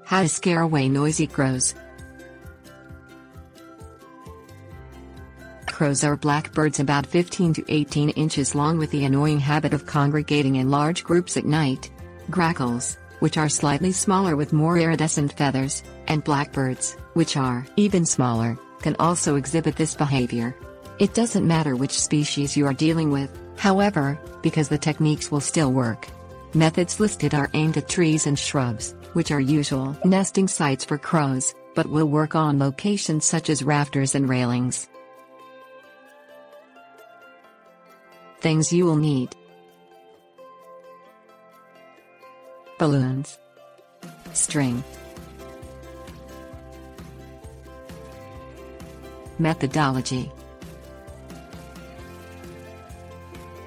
How to scare away noisy crows. Crows are blackbirds about 15 to 18 inches long with the annoying habit of congregating in large groups at night. Grackles, which are slightly smaller with more iridescent feathers, and blackbirds, which are even smaller, can also exhibit this behavior. It doesn't matter which species you are dealing with, however, because the techniques will still work. Methods listed are aimed at trees and shrubs, which are usual nesting sites for crows, but will work on locations such as rafters and railings. Things you will need: balloons, string. Methodology: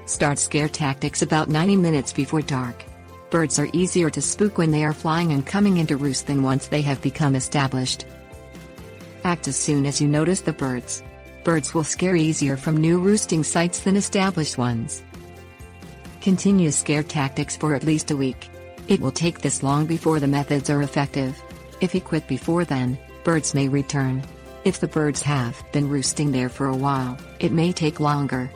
start scare tactics about 90 minutes before dark. Birds are easier to spook when they are flying and coming into roost than once they have become established. Act as soon as you notice the birds. Birds will scare easier from new roosting sites than established ones. Continue scare tactics for at least a week. It will take this long before the methods are effective. If you quit before then, birds may return. If the birds have been roosting there for a while, it may take longer.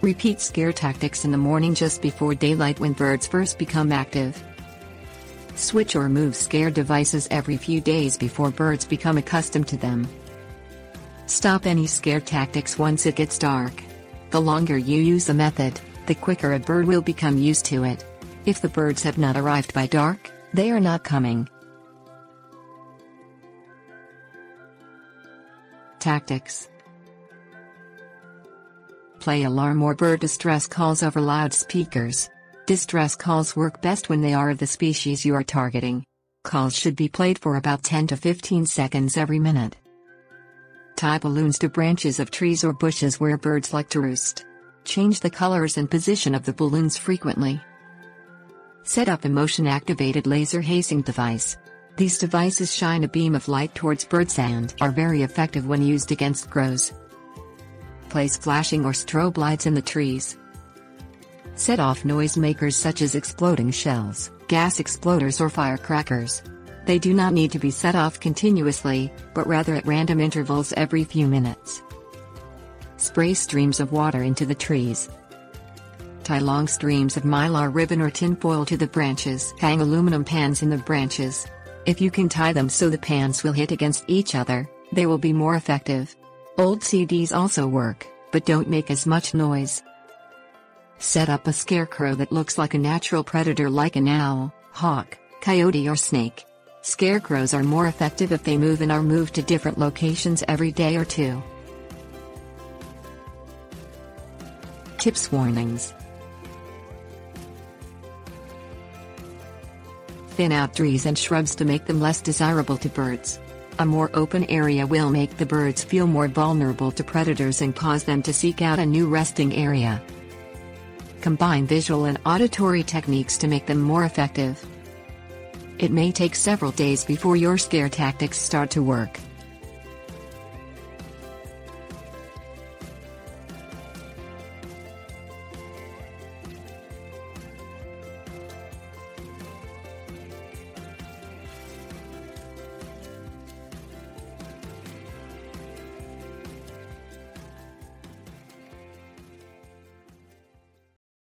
Repeat scare tactics in the morning just before daylight when birds first become active. Switch or move scare devices every few days before birds become accustomed to them. Stop any scare tactics once it gets dark. The longer you use the method, the quicker a bird will become used to it. If the birds have not arrived by dark, they are not coming. Tactics: play alarm or bird distress calls over loudspeakers. Distress calls work best when they are of the species you are targeting. Calls should be played for about 10 to 15 seconds every minute. Tie balloons to branches of trees or bushes where birds like to roost. Change the colors and position of the balloons frequently. Set up a motion-activated laser hazing device. These devices shine a beam of light towards birds and are very effective when used against crows. Place flashing or strobe lights in the trees. Set off noisemakers such as exploding shells, gas exploders or firecrackers. They do not need to be set off continuously, but rather at random intervals every few minutes. Spray streams of water into the trees. Tie long streams of mylar ribbon or tinfoil to the branches. Hang aluminum pans in the branches. If you can tie them so the pans will hit against each other, they will be more effective. Old CDs also work, but don't make as much noise. Set up a scarecrow that looks like a natural predator like an owl, hawk, coyote or snake. Scarecrows are more effective if they move and are moved to different locations every day or two. Tips: warnings. Thin out trees and shrubs to make them less desirable to birds. A more open area will make the birds feel more vulnerable to predators and cause them to seek out a new resting area. Combine visual and auditory techniques to make them more effective. It may take several days before your scare tactics start to work.